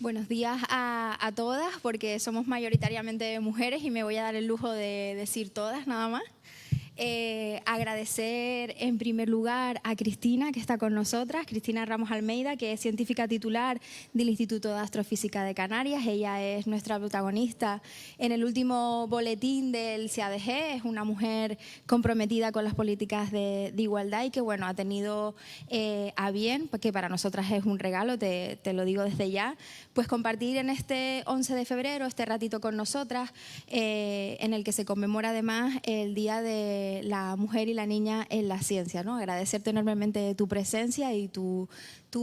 Buenos días a todas, porque somos mayoritariamente mujeres y me voy a dar el lujo de decir todas nada más. Agradecer en primer lugar a Cristina, que está con nosotras, Cristina Ramos Almeida, que es científica titular del Instituto de Astrofísica de Canarias. Ella es nuestra protagonista en el último boletín del CADG. Es una mujer comprometida con las políticas de igualdad y que bueno, ha tenido a bien, que para nosotras es un regalo, te lo digo desde ya, pues compartir en este 11 de febrero este ratito con nosotras, en el que se conmemora además el Día de la Mujer y la Niña en la Ciencia, ¿no? Agradecerte enormemente tu presencia y tu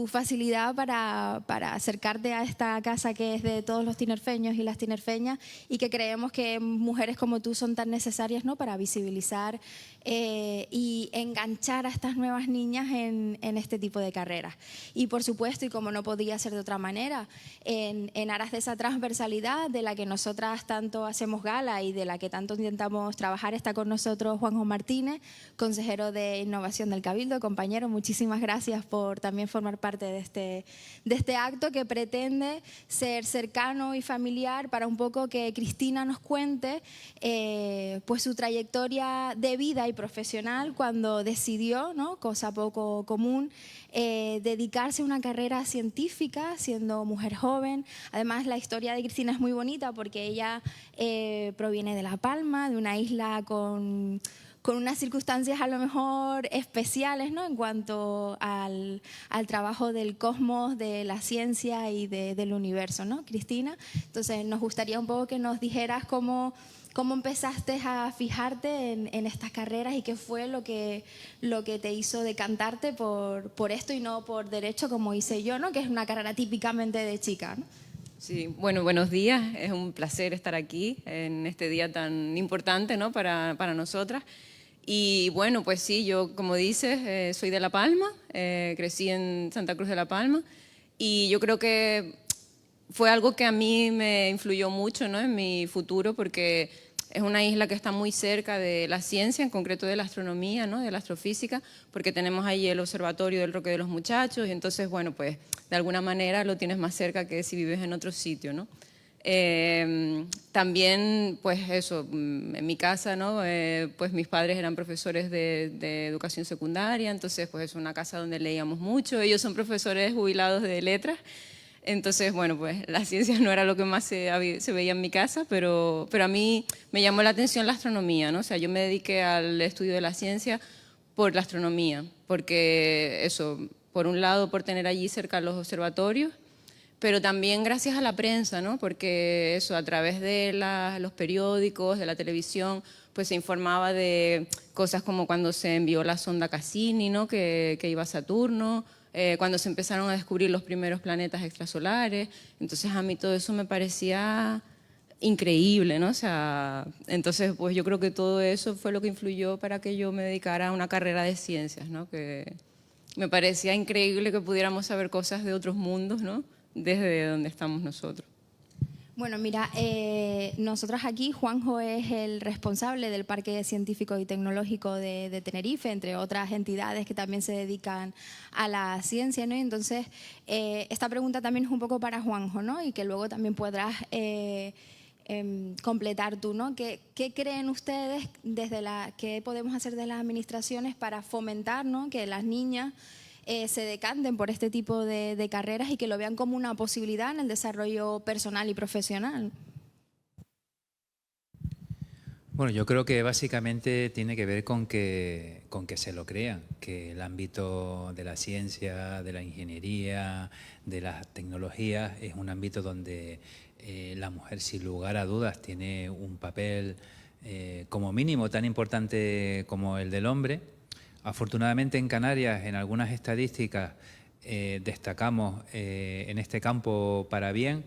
facilidad para acercarte a esta casa que es de todos los tinerfeños y las tinerfeñas, y que creemos que mujeres como tú son tan necesarias, ¿no?, para visibilizar y enganchar a estas nuevas niñas en este tipo de carreras. Y por supuesto, y como no podía ser de otra manera, en aras de esa transversalidad de la que nosotras tanto hacemos gala y de la que tanto intentamos trabajar, está con nosotros Juanjo Martínez, consejero de Innovación del Cabildo. Compañero, muchísimas gracias por también formar parte de este acto que pretende ser cercano y familiar para un poco que Cristina nos cuente pues su trayectoria de vida y profesional cuando decidió, ¿no?, cosa poco común, dedicarse a una carrera científica siendo mujer joven. Además, la historia de Cristina es muy bonita porque ella proviene de La Palma, de una isla con unas circunstancias a lo mejor especiales, ¿no?, en cuanto al trabajo del cosmos, de la ciencia y del universo, ¿no, Cristina? Entonces, nos gustaría un poco que nos dijeras cómo empezaste a fijarte en estas carreras y qué fue lo que te hizo decantarte por esto y no por derecho, como hice yo, ¿no?, que es una carrera típicamente de chica, ¿no? Sí, bueno, buenos días. Es un placer estar aquí en este día tan importante, ¿no?, para nosotras. Y bueno, pues sí, yo, como dices, soy de La Palma, crecí en Santa Cruz de La Palma, y yo creo que fue algo que a mí me influyó mucho, ¿no?, en mi futuro, porque es una isla que está muy cerca de la ciencia, en concreto de la astronomía, ¿no?, de la astrofísica, porque tenemos ahí el observatorio del Roque de los Muchachos, y entonces, bueno, pues de alguna manera lo tienes más cerca que si vives en otro sitio, ¿no? También, pues eso, en mi casa, ¿no?, pues mis padres eran profesores de educación secundaria, entonces pues es una casa donde leíamos mucho. Ellos son profesores jubilados de letras, entonces, bueno, pues la ciencia no era lo que más se veía en mi casa, pero a mí me llamó la atención la astronomía, ¿no? O sea, yo me dediqué al estudio de la ciencia por la astronomía, porque eso, por un lado, por tener allí cerca los observatorios, pero también gracias a la prensa, ¿no?, porque eso, a través de los periódicos, de la televisión, pues se informaba de cosas como cuando se envió la sonda Cassini, ¿no?, que iba a Saturno, cuando se empezaron a descubrir los primeros planetas extrasolares. Entonces a mí todo eso me parecía increíble, ¿no? O sea, entonces pues yo creo que todo eso fue lo que influyó para que yo me dedicara a una carrera de ciencias, ¿no?, que me parecía increíble que pudiéramos saber cosas de otros mundos, ¿no?, desde donde estamos nosotros. Bueno, mira, nosotros aquí, Juanjo es el responsable del Parque Científico y Tecnológico de Tenerife, entre otras entidades que también se dedican a la ciencia, ¿no? Y entonces, esta pregunta también es un poco para Juanjo, ¿no?, y que luego también podrás completar tú, ¿no? ¿Qué creen ustedes qué podemos hacer desde las administraciones para fomentar, ¿no?, que las niñas se decanten por este tipo de carreras y que lo vean como una posibilidad en el desarrollo personal y profesional? Bueno, yo creo que básicamente tiene que ver con que se lo crean, que el ámbito de la ciencia, de la ingeniería, de las tecnologías es un ámbito donde la mujer, sin lugar a dudas, tiene un papel como mínimo tan importante como el del hombre. Afortunadamente en Canarias, en algunas estadísticas, destacamos en este campo para bien.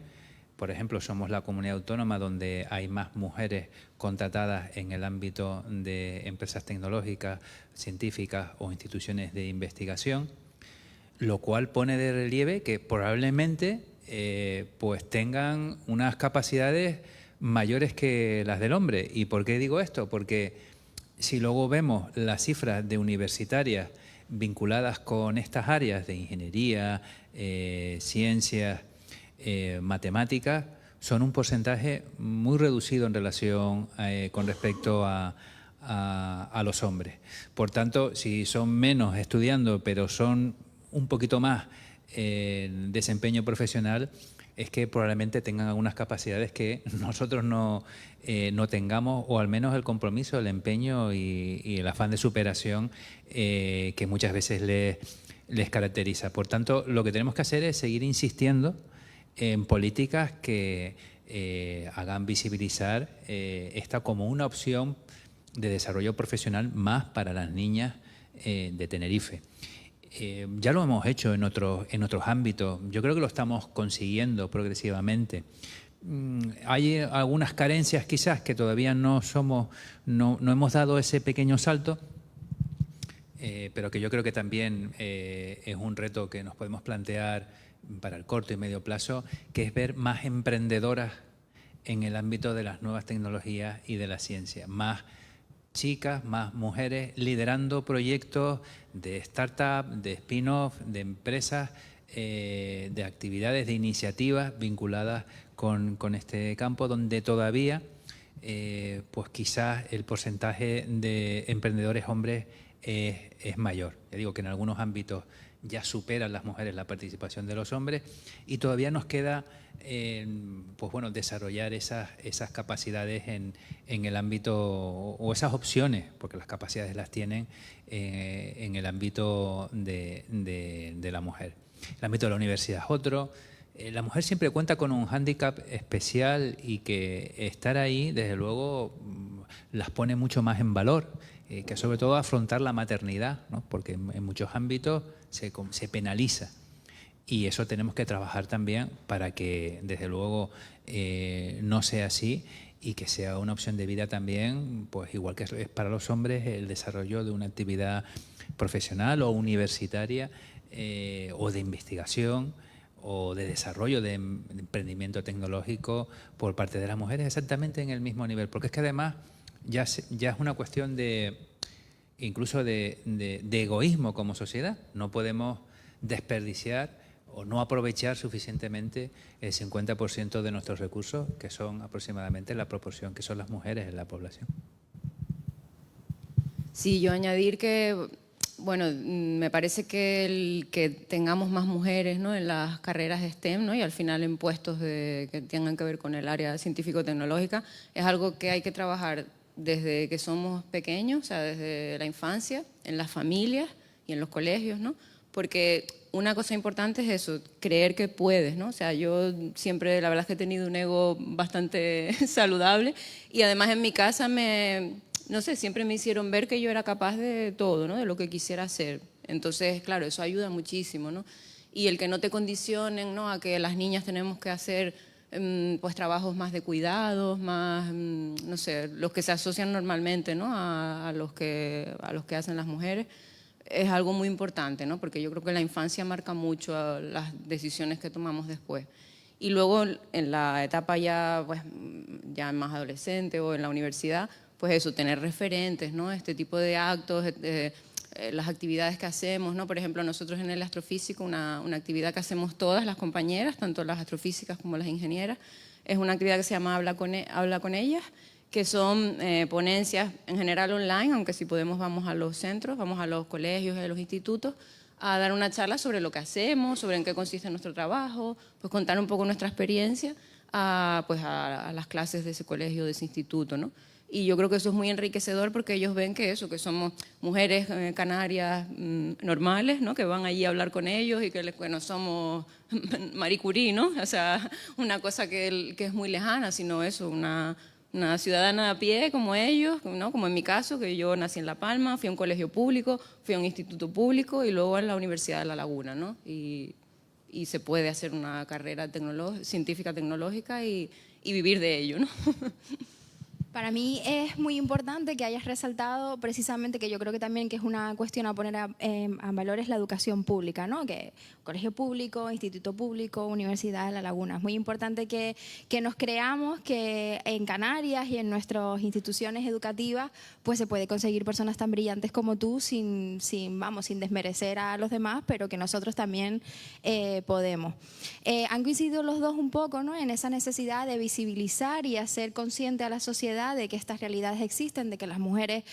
Por ejemplo, somos la comunidad autónoma donde hay más mujeres contratadas en el ámbito de empresas tecnológicas, científicas o instituciones de investigación, lo cual pone de relieve que probablemente pues tengan unas capacidades mayores que las del hombre. ¿Y por qué digo esto? Porque si luego vemos las cifras de universitarias vinculadas con estas áreas de ingeniería, ciencias, matemáticas, son un porcentaje muy reducido en relación con respecto a los hombres. Por tanto, si son menos estudiando, pero son un poquito más en desempeño profesional, es que probablemente tengan algunas capacidades que nosotros no tengamos, o al menos el compromiso, el empeño y el afán de superación que muchas veces les caracteriza. Por tanto, lo que tenemos que hacer es seguir insistiendo en políticas que hagan visibilizar esta como una opción de desarrollo profesional más para las niñas de Tenerife. Ya lo hemos hecho en otros ámbitos. Yo creo que lo estamos consiguiendo progresivamente. Hay algunas carencias quizás que todavía no hemos dado ese pequeño salto, pero que yo creo que también es un reto que nos podemos plantear para el corto y medio plazo, que es ver más emprendedoras en el ámbito de las nuevas tecnologías y de la ciencia, más chicas, más mujeres liderando proyectos de startup, de spin-off, de empresas, de actividades, de iniciativas vinculadas con este campo, donde todavía pues quizás el porcentaje de emprendedores hombres es mayor. Ya digo que en algunos ámbitos ya superan las mujeres la participación de los hombres y todavía nos queda pues bueno, desarrollar esas capacidades en el ámbito, o esas opciones, porque las capacidades las tienen en el ámbito de la mujer. El ámbito de la universidad es otro. La mujer siempre cuenta con un hándicap especial y que estar ahí, desde luego, las pone mucho más en valor, que sobre todo afrontar la maternidad, ¿no? Porque en muchos ámbitos se penaliza. Y eso tenemos que trabajar también para que, desde luego, no sea así y que sea una opción de vida también, pues igual que es para los hombres, el desarrollo de una actividad profesional o universitaria o de investigación o de desarrollo de emprendimiento tecnológico por parte de las mujeres exactamente en el mismo nivel. Porque es que además ya es una cuestión incluso de egoísmo como sociedad. No podemos desperdiciar o no aprovechar suficientemente el 50% de nuestros recursos, que son aproximadamente la proporción que son las mujeres en la población. Sí, yo añadir que, bueno, me parece que el que tengamos más mujeres, ¿no?, en las carreras de STEM, ¿no?, y al final en puestos que tengan que ver con el área científico-tecnológica, es algo que hay que trabajar desde que somos pequeños, o sea, desde la infancia, en las familias y en los colegios, ¿no? Porque una cosa importante es eso, creer que puedes, ¿no? O sea, yo siempre, la verdad es que he tenido un ego bastante saludable y además en mi casa no sé, siempre me hicieron ver que yo era capaz de todo, ¿no?, de lo que quisiera hacer. Entonces, claro, eso ayuda muchísimo, ¿no? Y el que no te condicionen, ¿no?, a que las niñas tenemos que hacer pues trabajos más de cuidados, más, no sé, los que se asocian normalmente, ¿no?, a los que hacen las mujeres, es algo muy importante, ¿no? Porque yo creo que la infancia marca mucho las decisiones que tomamos después. Y luego en la etapa ya, pues, ya más adolescente o en la universidad, pues eso, tener referentes, ¿no? Este tipo de actos, las actividades que hacemos, ¿no? Por ejemplo, nosotros en el astrofísico, una actividad que hacemos todas las compañeras, tanto las astrofísicas como las ingenieras, es una actividad que se llama Habla con ellas, que son ponencias en general online, aunque si podemos vamos a los centros, vamos a los colegios y a los institutos, a dar una charla sobre lo que hacemos, sobre en qué consiste nuestro trabajo, pues contar un poco nuestra experiencia pues a las clases de ese colegio, de ese instituto, ¿no? Y yo creo que eso es muy enriquecedor porque ellos ven que somos mujeres canarias normales, ¿no?, que van allí a hablar con ellos y que no somos Marie Curie, ¿no? O sea, una cosa que es muy lejana, sino eso, una ciudadana a pie como ellos, ¿no?, como en mi caso, que yo nací en La Palma, fui a un colegio público, fui a un instituto público y luego a la Universidad de La Laguna, ¿no? Y se puede hacer una carrera científica tecnológica y vivir de ello, ¿no? Para mí es muy importante que hayas resaltado precisamente que yo creo que también que es una cuestión a poner a valor es la educación pública, ¿no? Que colegio público, instituto público, Universidad de La Laguna. Es muy importante que nos creamos que en Canarias y en nuestras instituciones educativas pues se puede conseguir personas tan brillantes como tú sin desmerecer a los demás, pero que nosotros también podemos. Han coincidido los dos un poco, ¿no? En esa necesidad de visibilizar y hacer consciente a la sociedad de que estas realidades existen, de que las mujeres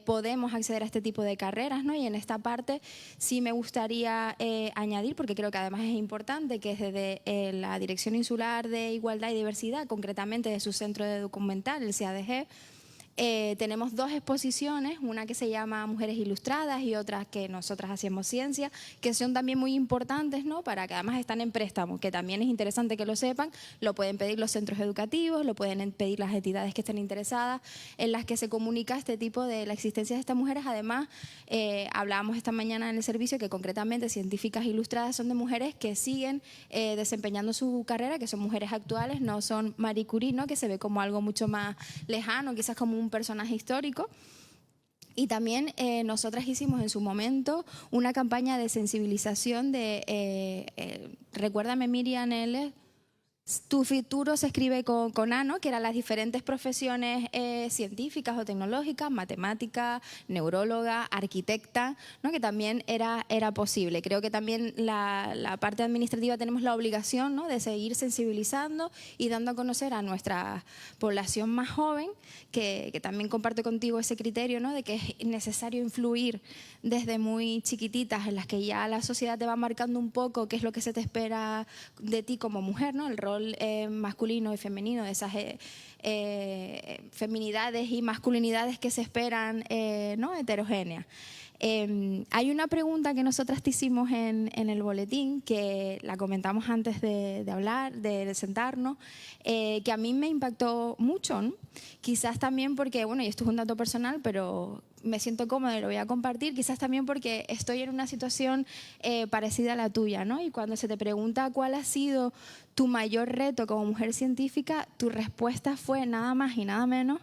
podemos acceder a este tipo de carreras, ¿no? Y en esta parte sí me gustaría añadir, porque creo que además es importante, que desde la Dirección Insular de Igualdad y Diversidad, concretamente de su centro de documental, el CADG, tenemos dos exposiciones, una que se llama Mujeres Ilustradas y otra que nosotras hacemos ciencia, que son también muy importantes, ¿no? Para que además están en préstamo, que también es interesante que lo sepan, lo pueden pedir los centros educativos, lo pueden pedir las entidades que estén interesadas, en las que se comunica este tipo de la existencia de estas mujeres. Además, hablábamos esta mañana en el servicio que concretamente científicas ilustradas son de mujeres que siguen desempeñando su carrera, que son mujeres actuales, no son Marie Curie, ¿no? Que se ve como algo mucho más lejano, quizás como un personaje histórico. Y también nosotras hicimos en su momento una campaña de sensibilización de, recuérdame Miriam L., tu futuro se escribe con A, ¿no? Que eran las diferentes profesiones científicas o tecnológicas, matemática, neuróloga, arquitecta, ¿no? Que también era posible. Creo que también la parte administrativa tenemos la obligación, ¿no? De seguir sensibilizando y dando a conocer a nuestra población más joven, que también comparto contigo ese criterio, ¿no? De que es necesario influir desde muy chiquititas, en las que ya la sociedad te va marcando un poco qué es lo que se te espera de ti como mujer, ¿no? El rol masculino y femenino, de esas feminidades y masculinidades que se esperan, ¿no? Heterogéneas. Hay una pregunta que nosotras te hicimos en el boletín, que la comentamos antes de hablar, de sentarnos, que a mí me impactó mucho, ¿no? Quizás también porque, bueno, y esto es un dato personal, pero me siento cómoda y lo voy a compartir, quizás también porque estoy en una situación parecida a la tuya, ¿no? Y cuando se te pregunta cuál ha sido tu mayor reto como mujer científica, tu respuesta fue nada más y nada menos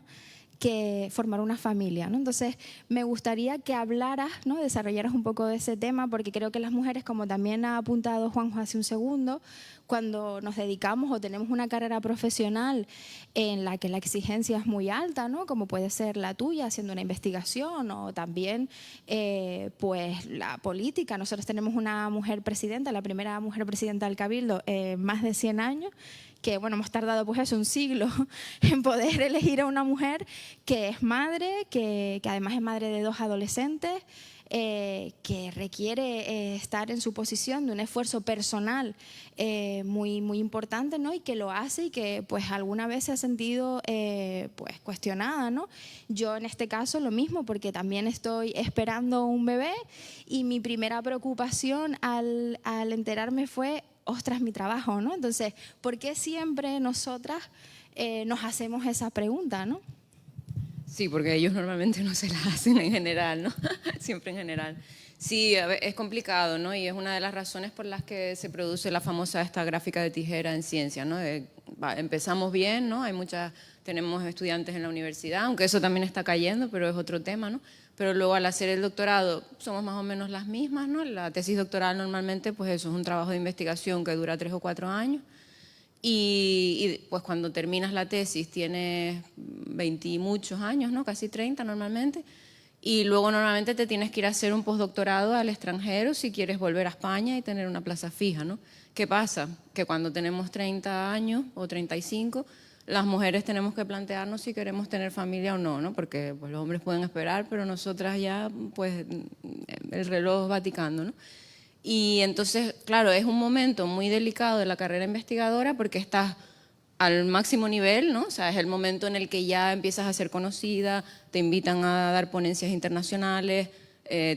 que formar una familia, ¿no? Entonces, me gustaría que hablaras, ¿no? Desarrollaras un poco de ese tema, porque creo que las mujeres, como también ha apuntado Juanjo hace un segundo, cuando nos dedicamos o tenemos una carrera profesional en la que la exigencia es muy alta, ¿no? Como puede ser la tuya, haciendo una investigación, o también pues la política. Nosotros tenemos una mujer presidenta, la primera mujer presidenta del Cabildo en más de 100 años, que bueno, hemos tardado pues eso, un siglo en poder elegir a una mujer que es madre, que además es madre de 2 adolescentes, que requiere estar en su posición de un esfuerzo personal muy, muy importante, ¿no? Y que lo hace y que pues alguna vez se ha sentido pues cuestionada, ¿no? Yo en este caso lo mismo, porque también estoy esperando un bebé y mi primera preocupación al enterarme fue: ostras, mi trabajo, ¿no? Entonces, ¿por qué siempre nosotras nos hacemos esa pregunta, ¿no? Sí, porque ellos normalmente no se las hacen en general, ¿no? Siempre en general. Sí, es complicado, ¿no? Y es una de las razones por las que se produce la famosa esta gráfica de tijera en ciencia, ¿no? Empezamos bien, ¿no? Tenemos estudiantes en la universidad, aunque eso también está cayendo, pero es otro tema, ¿no? Pero luego al hacer el doctorado somos más o menos las mismas, ¿no? La tesis doctoral normalmente, pues eso es un trabajo de investigación que dura 3 o 4 años. Y pues cuando terminas la tesis tienes 20 y muchos años, ¿no? Casi 30 normalmente. Y luego normalmente te tienes que ir a hacer un postdoctorado al extranjero si quieres volver a España y tener una plaza fija, ¿no? ¿Qué pasa? Que cuando tenemos 30 años o 35, las mujeres tenemos que plantearnos si queremos tener familia o no, ¿no? Porque pues, los hombres pueden esperar, pero nosotras ya, pues, el reloj va ticando, ¿no? Y entonces, claro, es un momento muy delicado de la carrera investigadora porque estás al máximo nivel, ¿no? O sea, es el momento en el que ya empiezas a ser conocida, te invitan a dar ponencias internacionales,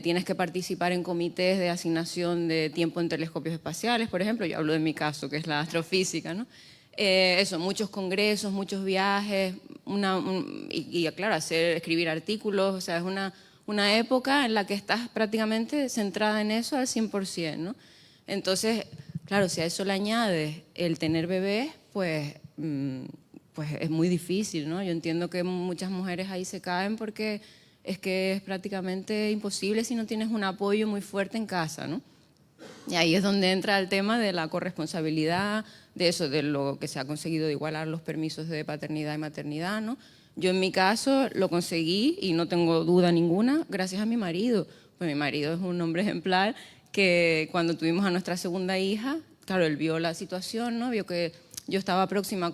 tienes que participar en comités de asignación de tiempo en telescopios espaciales, por ejemplo. Yo hablo de mi caso, que es la astrofísica, ¿no? Eso, muchos congresos, muchos viajes, y claro, escribir artículos, o sea, es una época en la que estás prácticamente centrada en eso al 100%, ¿no? Entonces, claro, si a eso le añades el tener bebés, pues pues es muy difícil, ¿no? Yo entiendo que muchas mujeres ahí se caen porque es que es prácticamente imposible si no tienes un apoyo muy fuerte en casa, ¿no? Y ahí es donde entra el tema de la corresponsabilidad, de eso, de lo que se ha conseguido de igualar los permisos de paternidad y maternidad, ¿no? Yo en mi caso lo conseguí, y no tengo duda ninguna, gracias a mi marido. Pues mi marido es un hombre ejemplar que cuando tuvimos a nuestra segunda hija, claro, él vio la situación, ¿no? Vio que yo estaba próxima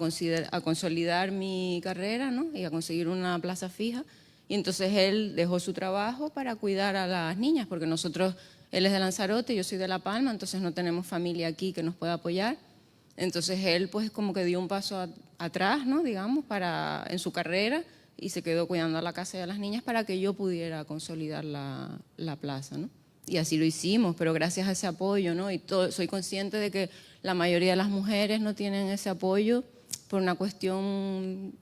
a consolidar mi carrera, ¿no? Y a conseguir una plaza fija. Y entonces él dejó su trabajo para cuidar a las niñas, porque nosotros, él es de Lanzarote, yo soy de La Palma, entonces no tenemos familia aquí que nos pueda apoyar. Entonces él pues como que dio un paso atrás, ¿no? Digamos, en su carrera, y se quedó cuidando a la casa y a las niñas para que yo pudiera consolidar la plaza, ¿no? Y así lo hicimos, pero gracias a ese apoyo, ¿no? Y soy consciente de que la mayoría de las mujeres no tienen ese apoyo por una cuestión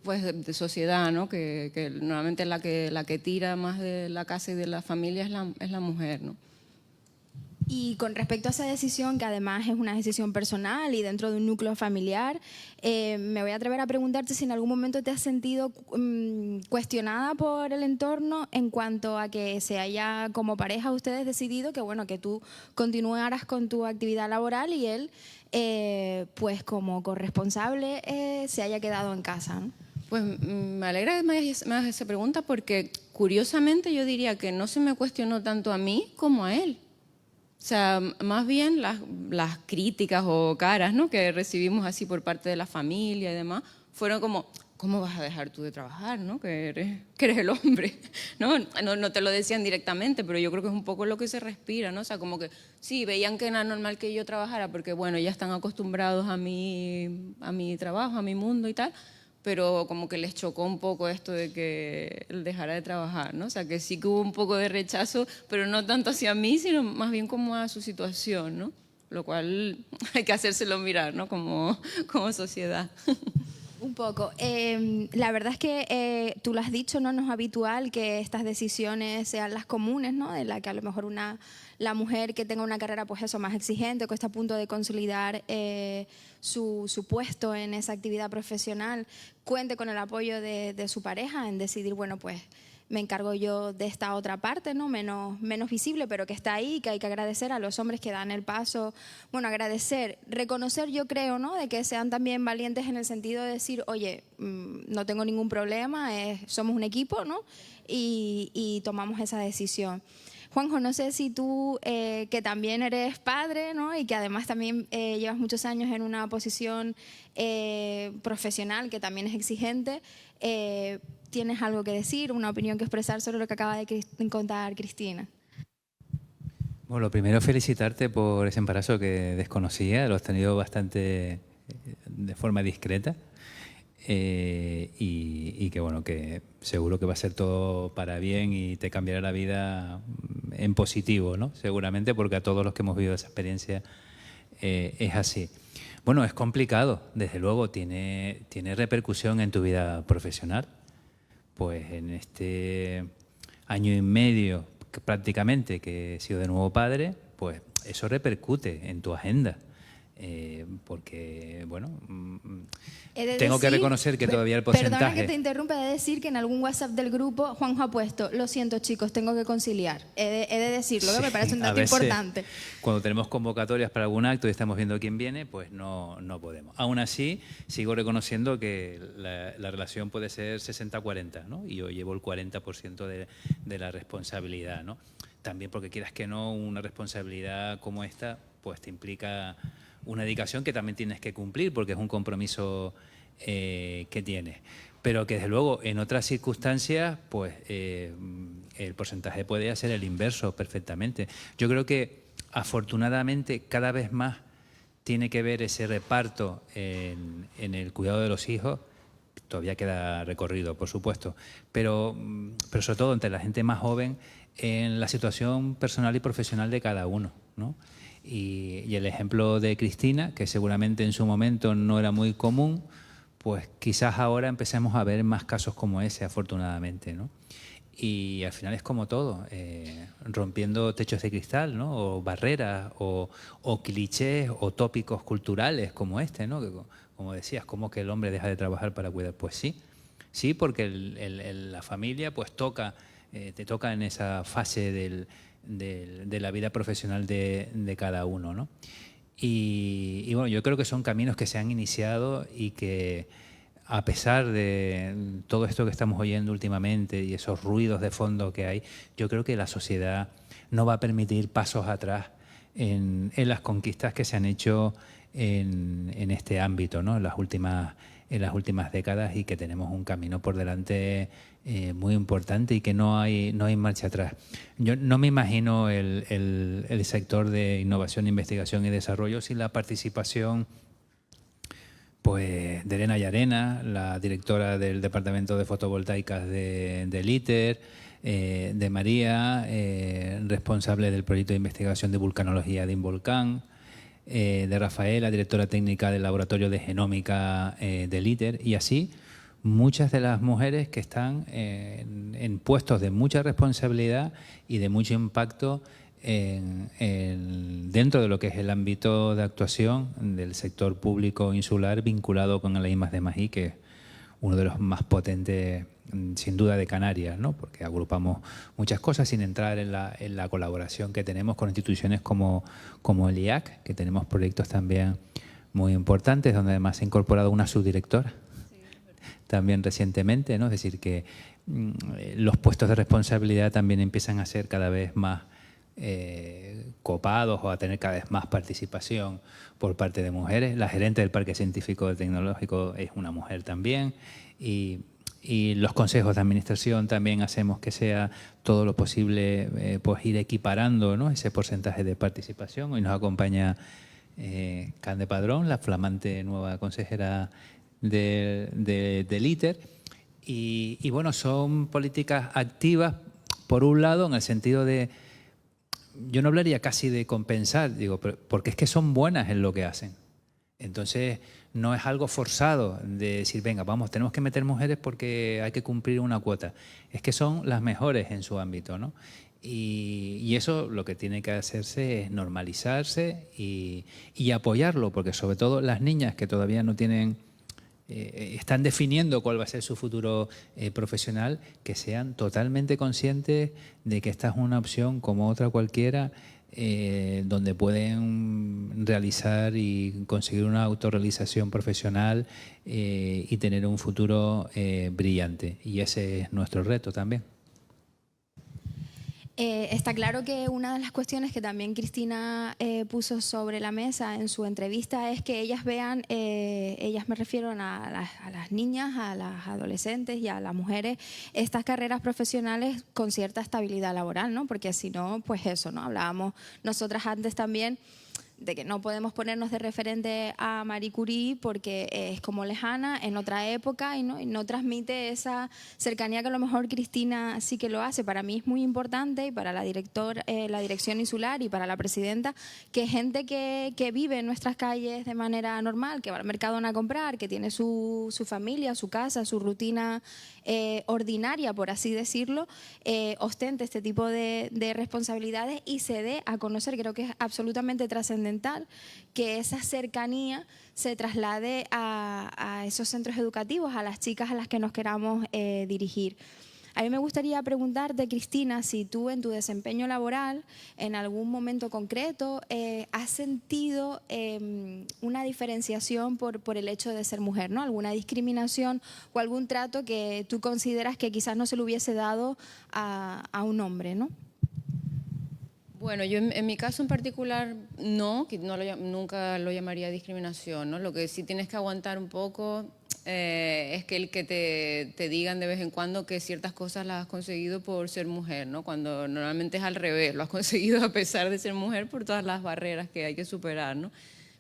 pues, de sociedad, ¿no? Que normalmente la que tira más de la casa y de la familia es la mujer, ¿no? Y con respecto a esa decisión, que además es una decisión personal y dentro de un núcleo familiar, me voy a atrever a preguntarte si en algún momento te has sentido cuestionada por el entorno en cuanto a que se haya, como pareja, ustedes decidido que, bueno, que tú continuaras con tu actividad laboral y él, pues como corresponsable, se haya quedado en casa, ¿no? Pues me alegra que me hagas esa pregunta, porque curiosamente yo diría que no se me cuestionó tanto a mí como a él. O sea, más bien las críticas o caras, ¿no?, que recibimos así por parte de la familia y demás, fueron como, ¿cómo vas a dejar tú de trabajar, ¿no? Que eres el hombre, ¿no? No te lo decían directamente, pero yo creo que es un poco lo que se respira, ¿no? O sea, como que sí, veían que era normal que yo trabajara porque, bueno, ya están acostumbrados a mi trabajo, a mi mundo y tal, pero como que les chocó un poco esto de que él dejara de trabajar, ¿no? O sea, que sí que hubo un poco de rechazo, pero no tanto hacia mí, sino más bien como a su situación, ¿no? Lo cual hay que hacérselo mirar, ¿no? Como sociedad. Un poco. La verdad es que tú lo has dicho, no es habitual que estas decisiones sean las comunes, ¿no? De la que a lo mejor la mujer que tenga una carrera, pues eso, más exigente, que está a punto de consolidar su puesto en esa actividad profesional, cuente con el apoyo de su pareja en decidir, bueno, pues me encargo yo de esta otra parte, ¿no? Menos visible, pero que está ahí, que hay que agradecer a los hombres que dan el paso. Bueno, agradecer, reconocer, yo creo, ¿no?, de que sean también valientes en el sentido de decir, oye, no tengo ningún problema, somos un equipo, ¿no? Y tomamos esa decisión. Juanjo, no sé si tú, que también eres padre, ¿no?, y que además también llevas muchos años en una posición profesional que también es exigente, ¿tienes algo que decir, una opinión que expresar sobre lo que acaba de contar Cristina? Bueno, lo primero, felicitarte por ese embarazo que desconocía, lo has tenido bastante de forma discreta. Y que bueno, que seguro que va a ser todo para bien y te cambiará la vida en positivo, ¿no? Seguramente, porque a todos los que hemos vivido esa experiencia es así. Bueno, es complicado, desde luego, tiene repercusión en tu vida profesional. Pues en este año y medio prácticamente que he sido de nuevo padre, pues eso repercute en tu agenda. Porque, bueno, tengo que reconocer que todavía el porcentaje... Perdona que te interrumpa, he de decir que en algún WhatsApp del grupo Juanjo ha puesto, lo siento chicos, tengo que conciliar. He de decirlo, que me parece un dato importante. Cuando tenemos convocatorias para algún acto y estamos viendo quién viene, pues no podemos. Aún así, sigo reconociendo que la relación puede ser 60-40, ¿no? Y yo llevo el 40% de la responsabilidad, ¿no? También porque quieras que no, una responsabilidad como esta, pues te implica una dedicación que también tienes que cumplir porque es un compromiso que tienes. Pero que desde luego en otras circunstancias pues el porcentaje puede ser el inverso perfectamente. Yo creo que afortunadamente cada vez más tiene que ver ese reparto en el cuidado de los hijos. Todavía queda recorrido, por supuesto, pero sobre todo entre la gente más joven en la situación personal y profesional de cada uno, ¿no? Y el ejemplo de Cristina, que seguramente en su momento no era muy común, pues quizás ahora empecemos a ver más casos como ese, afortunadamente, ¿no? Y al final es como todo, rompiendo techos de cristal, ¿no? O barreras, o clichés, o tópicos culturales como este, ¿no? como decías, ¿cómo que el hombre deja de trabajar para cuidar? Pues sí, sí, porque la familia pues te toca en esa fase de la vida profesional de cada uno, ¿no? Y bueno, yo creo que son caminos que se han iniciado y que a pesar de todo esto que estamos oyendo últimamente y esos ruidos de fondo que hay, yo creo que la sociedad no va a permitir pasos atrás en las conquistas que se han hecho en este ámbito, ¿no? En las últimas décadas, y que tenemos un camino por delante muy importante y que no hay marcha atrás. Yo no me imagino el sector de innovación, investigación y desarrollo sin la participación pues de Elena Llarena, la directora del Departamento de Fotovoltaicas del ITER, de María, responsable del proyecto de investigación de vulcanología de Involcán, de Rafaela, directora técnica del Laboratorio de Genómica del ITER, y así muchas de las mujeres que están en puestos de mucha responsabilidad y de mucho impacto dentro de lo que es el ámbito de actuación del sector público insular vinculado con la I+D+I, que es uno de los más potentes, sin duda, de Canarias, ¿no? Porque agrupamos muchas cosas sin entrar en la colaboración que tenemos con instituciones como el IAC, que tenemos proyectos también muy importantes, donde además se ha incorporado una subdirectora también recientemente, ¿no? Es decir, que los puestos de responsabilidad también empiezan a ser cada vez más copados o a tener cada vez más participación por parte de mujeres. La gerente del Parque Científico Tecnológico es una mujer también, y los consejos de administración también hacemos que sea todo lo posible pues ir equiparando, ¿no?, ese porcentaje de participación. Hoy nos acompaña Cande Padrón, la flamante nueva consejera del ITER, y bueno, son políticas activas por un lado, en el sentido de, yo no hablaría casi de compensar, digo, porque es que son buenas en lo que hacen. Entonces, no es algo forzado de decir, venga, vamos, tenemos que meter mujeres porque hay que cumplir una cuota. Es que son las mejores en su ámbito, ¿no? Y eso lo que tiene que hacerse es normalizarse y apoyarlo, porque sobre todo las niñas que todavía no tienen... están definiendo cuál va a ser su futuro profesional, que sean totalmente conscientes de que esta es una opción como otra cualquiera, donde pueden realizar y conseguir una autorrealización profesional y tener un futuro brillante. Y ese es nuestro reto también. Está claro que una de las cuestiones que también Cristina puso sobre la mesa en su entrevista es que ellas vean, ellas me refiero a las niñas, a las adolescentes y a las mujeres, estas carreras profesionales con cierta estabilidad laboral, ¿no? Porque si no, pues eso, ¿no? Hablábamos nosotras antes también de que no podemos ponernos de referente a Marie Curie porque es como lejana en otra época y no transmite esa cercanía que a lo mejor Cristina sí que lo hace. Para mí es muy importante, y para la dirección insular y para la presidenta, que gente que vive en nuestras calles de manera normal, que va al Mercadona a comprar, que tiene su familia, su casa, su rutina ordinaria, por así decirlo, ostente este tipo de responsabilidades y se dé a conocer. Creo que es absolutamente trascendental que esa cercanía se traslade a esos centros educativos, a las chicas a las que nos queramos dirigir. A mí me gustaría preguntarte, Cristina, si tú en tu desempeño laboral, en algún momento concreto, has sentido una diferenciación por el hecho de ser mujer, ¿no? Alguna discriminación o algún trato que tú consideras que quizás no se le hubiese dado a un hombre, ¿no? Bueno, yo en mi caso en particular no, que nunca lo llamaría discriminación, ¿no? Lo que sí tienes que aguantar un poco es que el que te digan de vez en cuando que ciertas cosas las has conseguido por ser mujer, ¿no? Cuando normalmente es al revés, lo has conseguido a pesar de ser mujer por todas las barreras que hay que superar, ¿no?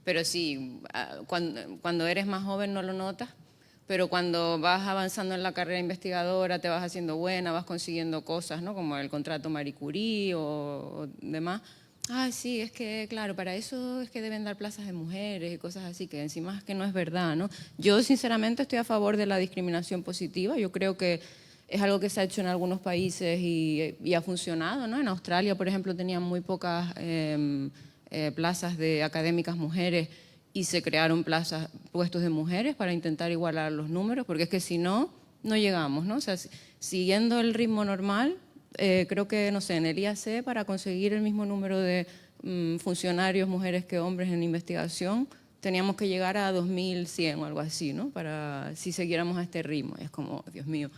Pero sí, cuando eres más joven no lo notas, pero cuando vas avanzando en la carrera investigadora, te vas haciendo buena, vas consiguiendo cosas, ¿no? Como el contrato Marie Curie o demás. Ah, sí, es que, claro, para eso es que deben dar plazas de mujeres y cosas así, que encima es que no es verdad, ¿no? Yo, sinceramente, estoy a favor de la discriminación positiva. Yo creo que es algo que se ha hecho en algunos países y ha funcionado, ¿no? En Australia, por ejemplo, tenían muy pocas plazas de académicas mujeres, y se crearon puestos de mujeres para intentar igualar los números, porque es que si no, no llegamos, ¿no? O sea, siguiendo el ritmo normal, creo que, no sé, en el IAC, para conseguir el mismo número de funcionarios, mujeres que hombres en investigación, teníamos que llegar a 2100 o algo así, ¿no? Para si siguiéramos a este ritmo. Es como, Dios mío,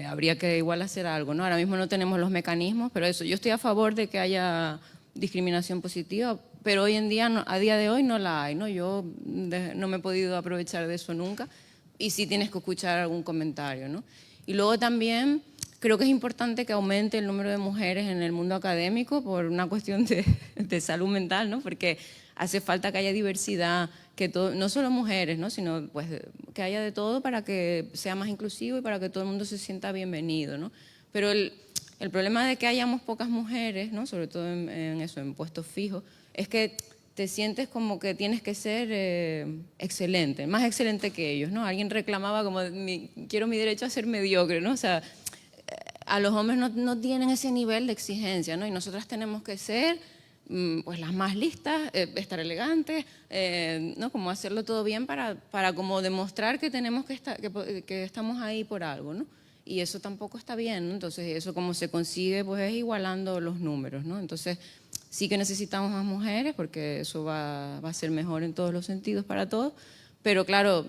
habría que igual hacer algo, ¿no? Ahora mismo no tenemos los mecanismos, pero eso, yo estoy a favor de que haya discriminación positiva, pero hoy en día, a día de hoy no la hay, ¿no? Yo no me he podido aprovechar de eso nunca, y sí tienes que escuchar algún comentario, ¿no? Y luego también creo que es importante que aumente el número de mujeres en el mundo académico por una cuestión de salud mental, ¿no? Porque hace falta que haya diversidad, que no solo mujeres, ¿no? Sino pues, que haya de todo para que sea más inclusivo y para que todo el mundo se sienta bienvenido, ¿no? Pero el problema de que hayamos pocas mujeres, ¿no? Sobre todo en puestos fijos, es que te sientes como que tienes que ser excelente, más excelente que ellos, ¿no? Alguien reclamaba como, quiero mi derecho a ser mediocre, ¿no? O sea, a los hombres no tienen ese nivel de exigencia, ¿no? Y nosotras tenemos que ser pues las más listas, estar elegantes, ¿no? Como hacerlo todo bien para como demostrar que tenemos que estamos ahí por algo, ¿no? Y eso tampoco está bien, ¿no? Entonces eso como se consigue pues es igualando los números, ¿no? Entonces sí que necesitamos más mujeres porque eso va a ser mejor en todos los sentidos para todos, pero claro,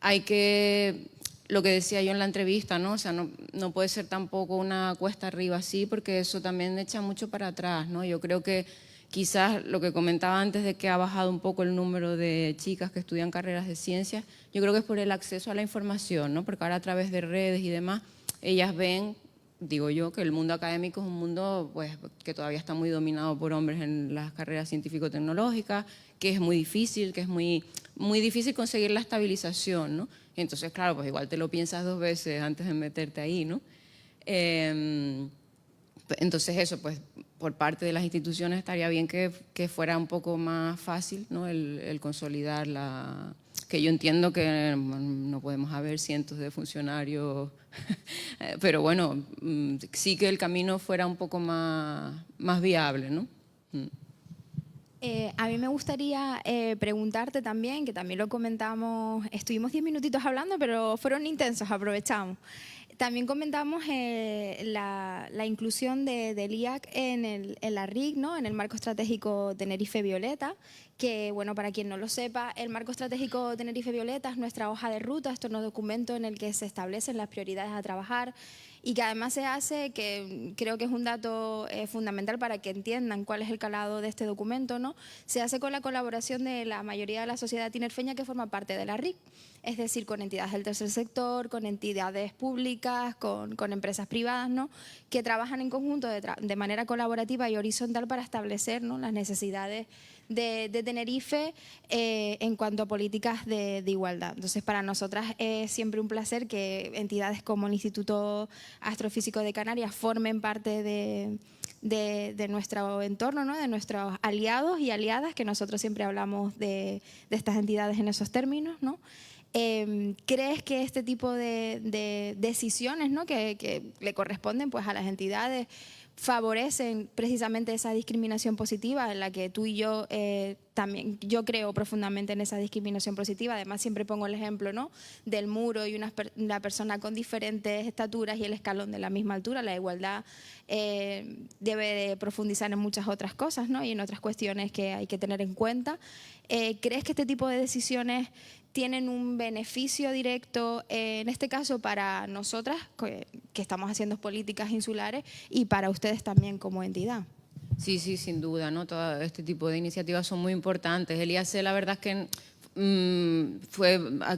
hay que, lo que decía yo en la entrevista, ¿no? O sea, no puede ser tampoco una cuesta arriba así, porque eso también echa mucho para atrás, ¿no? Yo creo que quizás lo que comentaba antes de que ha bajado un poco el número de chicas que estudian carreras de ciencias, yo creo que es por el acceso a la información, ¿no? Porque ahora a través de redes y demás, ellas ven, digo yo, que el mundo académico es un mundo pues, que todavía está muy dominado por hombres en las carreras científico-tecnológicas, que es muy difícil, que es muy difícil conseguir la estabilización, ¿no? Entonces, claro, pues igual te lo piensas 2 veces antes de meterte ahí, ¿no? Entonces eso, pues por parte de las instituciones estaría bien que fuera un poco más fácil, ¿no? el consolidar que yo entiendo que no podemos haber cientos de funcionarios, pero bueno, sí que el camino fuera un poco más viable, ¿no? A mí me gustaría preguntarte también, que también lo comentamos, estuvimos 10 minutitos hablando, pero fueron intensos, aprovechamos. También comentamos la inclusión del IAC en la RIC, ¿no? En el Marco Estratégico Tenerife Violeta, que, bueno, para quien no lo sepa, el Marco Estratégico Tenerife Violeta es nuestra hoja de ruta, esto es un documento en el que se establecen las prioridades a trabajar y que además se hace, que creo que es un dato fundamental para que entiendan cuál es el calado de este documento, ¿no? Se hace con la colaboración de la mayoría de la sociedad tinerfeña que forma parte de la RIC, es decir, con entidades del tercer sector, con entidades públicas, con empresas privadas, ¿no? Que trabajan en conjunto de manera colaborativa y horizontal para establecer, ¿no? Las necesidades de Tenerife en cuanto a políticas de igualdad. Entonces, para nosotras es siempre un placer que entidades como el Instituto Astrofísico de Canarias formen parte de nuestro entorno, ¿no? De nuestros aliados y aliadas, que nosotros siempre hablamos de estas entidades en esos términos, ¿no? ¿Crees que este tipo de decisiones, ¿no? que le corresponden pues, a las entidades favorecen precisamente esa discriminación positiva en la que tú y yo también, yo creo profundamente en esa discriminación positiva? Además siempre pongo el ejemplo, ¿no? Del muro y una persona con diferentes estaturas y el escalón de la misma altura. La igualdad debe de profundizar en muchas otras cosas, ¿no? Y en otras cuestiones que hay que tener en cuenta. ¿Crees que este tipo de decisiones tienen un beneficio directo, en este caso para nosotras, que estamos haciendo políticas insulares, y para ustedes también como entidad? Sí, sí, sin duda, ¿no? Todo este tipo de iniciativas son muy importantes. El IAC, la verdad es que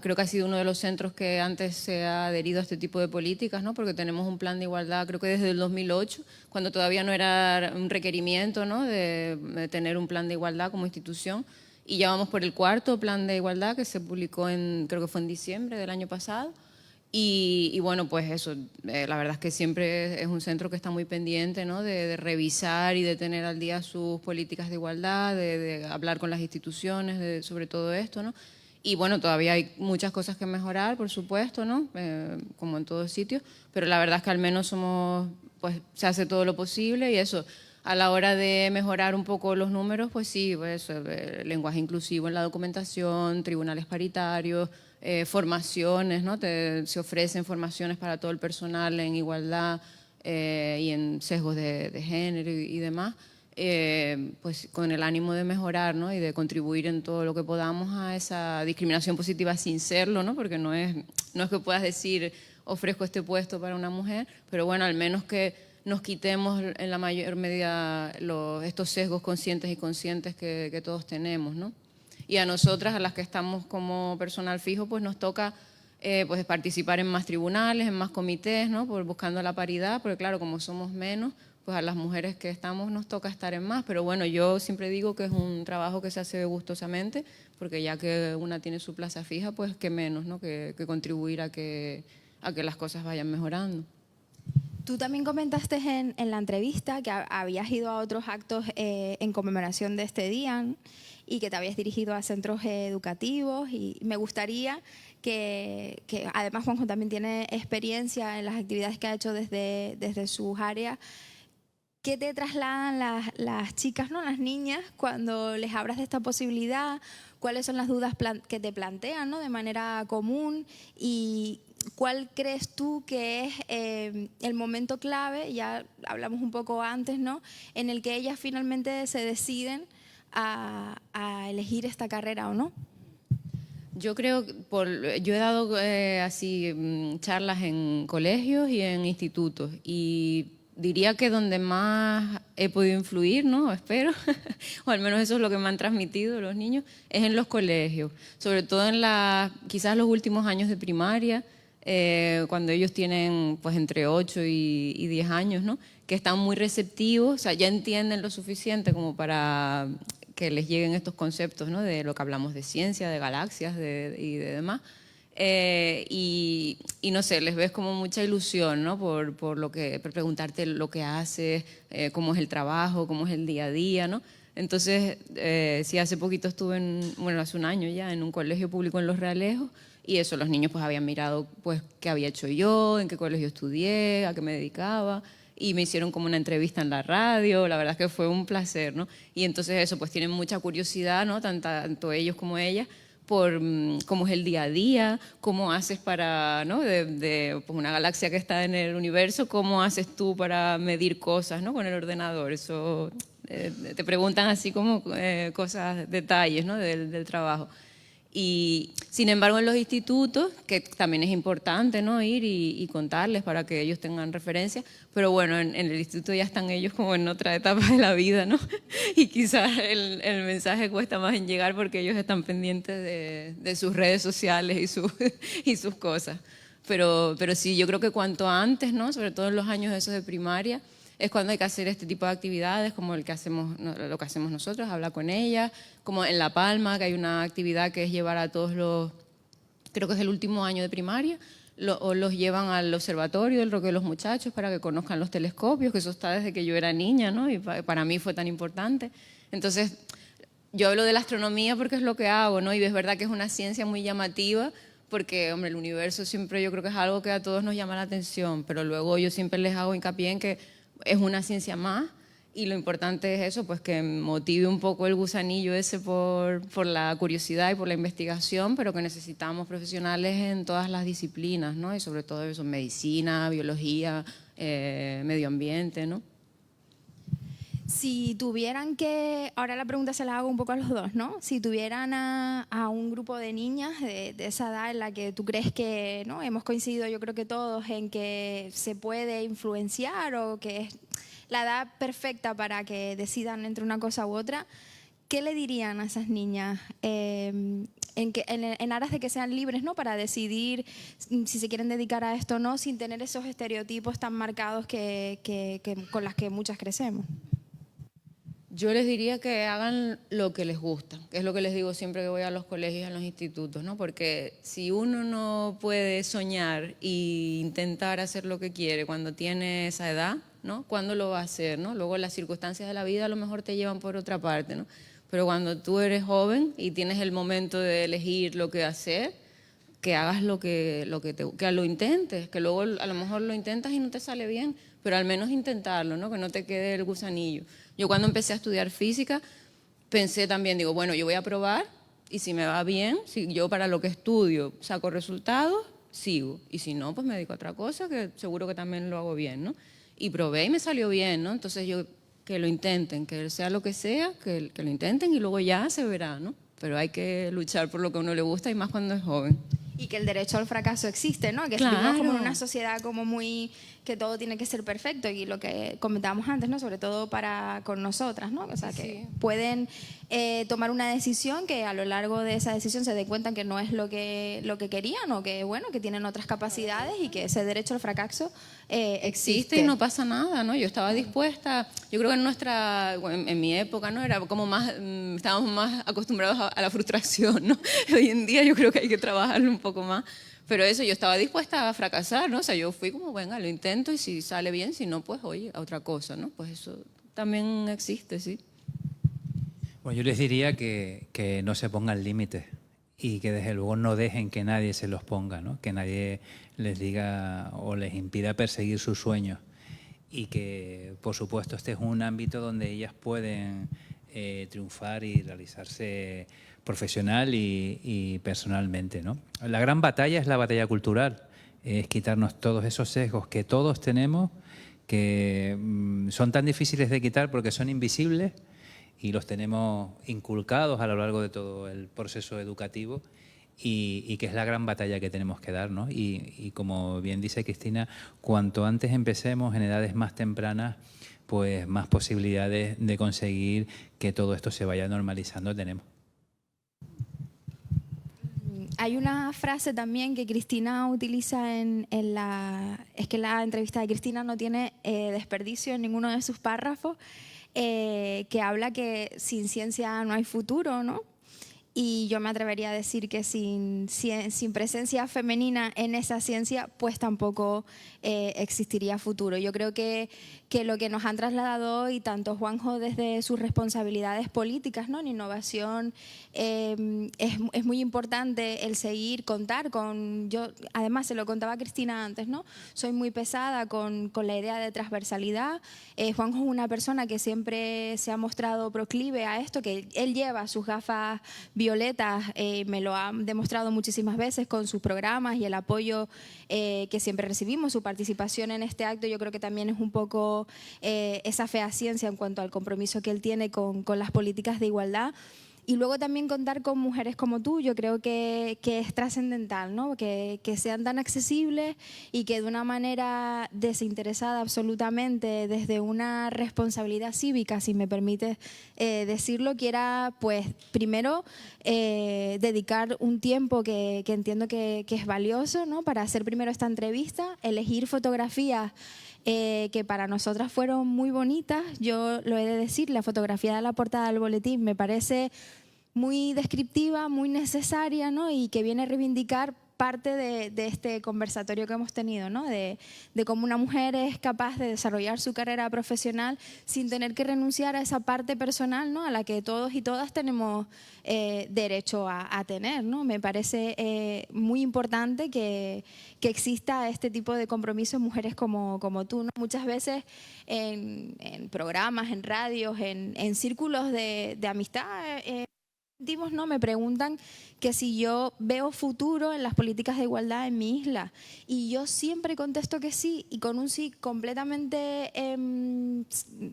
creo que ha sido uno de los centros que antes se ha adherido a este tipo de políticas, ¿no? Porque tenemos un plan de igualdad, creo que desde el 2008, cuando todavía no era un requerimiento, ¿no? de tener un plan de igualdad como institución. Y ya vamos por el 4.º plan de igualdad que se publicó creo que fue en diciembre del año pasado. Y bueno, pues eso, la verdad es que siempre es un centro que está muy pendiente, ¿no? de revisar y de tener al día sus políticas de igualdad, de hablar con las instituciones sobre todo esto, ¿no? Y bueno, todavía hay muchas cosas que mejorar, por supuesto, ¿no? Como en todos sitios, pero la verdad es que al menos pues se hace todo lo posible y eso. a la hora de mejorar un poco los números, pues sí, pues, lenguaje inclusivo en la documentación, tribunales paritarios, formaciones, ¿no? Se ofrecen formaciones para todo el personal en igualdad y en sesgos de género y demás, pues con el ánimo de mejorar, ¿no? Y de contribuir en todo lo que podamos a esa discriminación positiva sin serlo, ¿no? Porque no es que puedas decir ofrezco este puesto para una mujer, pero bueno, al menos que nos quitemos en la mayor medida estos sesgos conscientes y conscientes que todos tenemos, ¿no? Y a nosotras, a las que estamos como personal fijo, pues nos toca pues participar en más tribunales, en más comités, ¿no? Buscando la paridad, porque claro, como somos menos, pues a las mujeres que estamos nos toca estar en más. Pero bueno, yo siempre digo que es un trabajo que se hace gustosamente, porque ya que una tiene su plaza fija, pues qué menos, ¿no? que contribuir a que las cosas vayan mejorando. Tú también comentaste en la entrevista que habías ido a otros actos en conmemoración de este día y que te habías dirigido a centros educativos, y me gustaría que además Juanjo también tiene experiencia en las actividades que ha hecho desde sus áreas. ¿Qué te trasladan las chicas, ¿no? Las niñas, cuando les hablas de esta posibilidad? ¿Cuáles son las dudas que te plantean, ¿no? De manera común? ¿Y cuál crees tú que es el momento clave, ya hablamos un poco antes, ¿no? En el que ellas finalmente se deciden a elegir esta carrera o no? Yo creo, yo he dado así charlas en colegios y en institutos, y diría que donde más he podido influir, ¿no? Espero, o al menos eso es lo que me han transmitido los niños, es en los colegios, sobre todo en quizás los últimos años de primaria, cuando ellos tienen pues entre 8 y 10 años, ¿no? Que están muy receptivos, o sea, ya entienden lo suficiente como para que les lleguen estos conceptos, ¿no? De lo que hablamos de ciencia, de galaxias y de demás. Y no sé, les ves como mucha ilusión, ¿no? por preguntarte lo que haces, cómo es el trabajo, cómo es el día a día, ¿no? Entonces, sí, hace poquito estuve, bueno, hace un año ya, en un colegio público en Los Realejos, y eso, los niños pues habían mirado pues qué había hecho yo, en qué colegio estudié, a qué me dedicaba, y me hicieron como una entrevista en la radio. La verdad es que fue un placer, ¿no? Y entonces eso, pues tienen mucha curiosidad, ¿no? Tanto ellos como ellas, por cómo es el día a día, cómo haces para, ¿no? de pues una galaxia que está en el universo, cómo haces tú para medir cosas, ¿no? Con el ordenador. Eso te preguntan así como cosas, detalles, ¿no? del trabajo. Y sin embargo en los institutos, que también es importante, ¿no? Ir y contarles para que ellos tengan referencia, pero bueno, en el instituto ya están ellos como en otra etapa de la vida, ¿no? Y quizás el mensaje cuesta más en llegar porque ellos están pendientes de sus redes sociales y sus cosas. Pero sí, yo creo que cuanto antes, ¿no? Sobre todo en los años esos de primaria, es cuando hay que hacer este tipo de actividades, como lo que hacemos nosotros, hablar con ella, como en La Palma, que hay una actividad que es llevar a todos creo que es el último año de primaria, o los llevan al observatorio del Roque de los Muchachos para que conozcan los telescopios, que eso está desde que yo era niña, ¿no? Y para mí fue tan importante. Entonces, yo hablo de la astronomía porque es lo que hago, ¿no? Y es verdad que es una ciencia muy llamativa, porque, hombre, el universo siempre yo creo que es algo que a todos nos llama la atención, pero luego yo siempre les hago hincapié en que es una ciencia más, y lo importante es eso, pues que motive un poco el gusanillo ese por la curiosidad y por la investigación, pero que necesitamos profesionales en todas las disciplinas, ¿no? Y sobre todo eso, medicina, biología, medio ambiente, ¿no? Si tuvieran que, ahora la pregunta se la hago un poco a los dos, ¿no? Si tuvieran a un grupo de niñas de esa edad en la que tú crees que, ¿no? Hemos coincidido yo creo que todos en que se puede influenciar o que es la edad perfecta para que decidan entre una cosa u otra, ¿qué le dirían a esas niñas en aras de que sean libres, ¿no? Para decidir si se quieren dedicar a esto o no, sin tener esos estereotipos tan marcados con las que muchas crecemos? Yo les diría que hagan lo que les gusta, que es lo que les digo siempre que voy a los colegios y a los institutos, ¿no? Porque si uno no puede soñar e intentar hacer lo que quiere cuando tiene esa edad, ¿no? ¿Cuándo lo va a hacer, ¿no? Luego las circunstancias de la vida a lo mejor te llevan por otra parte, ¿no? Pero cuando tú eres joven y tienes el momento de elegir lo que hacer, que hagas que lo intentes, que luego a lo mejor lo intentas y no te sale bien, pero al menos intentarlo, ¿no? Que no te quede el gusanillo. Yo cuando empecé a estudiar física pensé también, digo, bueno, yo voy a probar y si me va bien, si yo para lo que estudio saco resultados, sigo. Y si no, pues me dedico a otra cosa que seguro que también lo hago bien, ¿no? Y probé y me salió bien, ¿no? Entonces yo, que lo intenten, que sea lo que sea, que lo intenten y luego ya se verá, ¿no? Pero hay que luchar por lo que a uno le gusta y más cuando es joven. Y que el derecho al fracaso existe, ¿no? Que Claro. vivimos como en una sociedad como muy, que todo tiene que ser perfecto, y lo que comentábamos antes, ¿no? Sobre todo con nosotras, ¿no? O sea, que pueden tomar una decisión que a lo largo de esa decisión se den cuenta que no es lo que querían, o que, bueno, que tienen otras capacidades, y que ese derecho al fracaso existe Y no pasa nada, ¿no? Yo estaba dispuesta, yo creo que en mi época, ¿no? Era como más, estábamos más acostumbrados a la frustración, ¿no? Hoy en día yo creo que hay que trabajarlo un poco más, pero eso, yo estaba dispuesta a fracasar, ¿no? O sea, yo fui como, venga, lo intento y si sale bien, si no, pues oye, a otra cosa, ¿no? Pues eso también existe, sí. Bueno, yo les diría que no se pongan límites y que desde luego no dejen que nadie se los ponga, ¿no? Que nadie les diga o les impida perseguir sus sueños, y que, por supuesto, este es un ámbito donde ellas pueden triunfar y realizarse profesional y personalmente, ¿no? La gran batalla es la batalla cultural, es quitarnos todos esos sesgos que todos tenemos, que son tan difíciles de quitar porque son invisibles y los tenemos inculcados a lo largo de todo el proceso educativo, y que es la gran batalla que tenemos que dar, ¿no? Y como bien dice Cristina, cuanto antes empecemos en edades más tempranas, pues más posibilidades de conseguir que todo esto se vaya normalizando tenemos. Hay una frase también que Cristina utiliza es que la entrevista de Cristina no tiene desperdicio en ninguno de sus párrafos, que habla que sin ciencia no hay futuro, ¿no? Y yo me atrevería a decir que sin presencia femenina en esa ciencia, pues tampoco existiría futuro. Yo creo que lo que nos han trasladado hoy, tanto Juanjo desde sus responsabilidades políticas, ¿no? En innovación, es muy importante el contar con... Yo además se lo contaba a Cristina antes, ¿no? Soy muy pesada con la idea de transversalidad. Juanjo es una persona que siempre se ha mostrado proclive a esto, que él lleva sus gafas violetas, me lo ha demostrado muchísimas veces con sus programas y el apoyo que siempre recibimos, su participación en este acto. Yo creo que también es un poco esa fehaciencia en cuanto al compromiso que él tiene con las políticas de igualdad. Y luego también contar con mujeres como tú, yo creo que es trascendental, ¿no? Que sean tan accesibles y que de una manera desinteresada absolutamente, desde una responsabilidad cívica, si me permites decirlo, quiera, pues, primero dedicar un tiempo que entiendo que es valioso, ¿no? Para hacer primero esta entrevista, elegir fotografías que para nosotras fueron muy bonitas. Yo lo he de decir, la fotografía de la portada del boletín me parece muy descriptiva, muy necesaria, ¿no? Y que viene a reivindicar parte de este conversatorio que hemos tenido, ¿no? De cómo una mujer es capaz de desarrollar su carrera profesional sin tener que renunciar a esa parte personal, ¿no? A la que todos y todas tenemos derecho a tener, ¿no? Me parece muy importante que exista este tipo de compromiso en mujeres como tú, ¿no? Muchas veces en programas, en radios, en círculos de amistad, ¿no? Me preguntan que si yo veo futuro en las políticas de igualdad en mi isla, y yo siempre contesto que sí, y con un sí completamente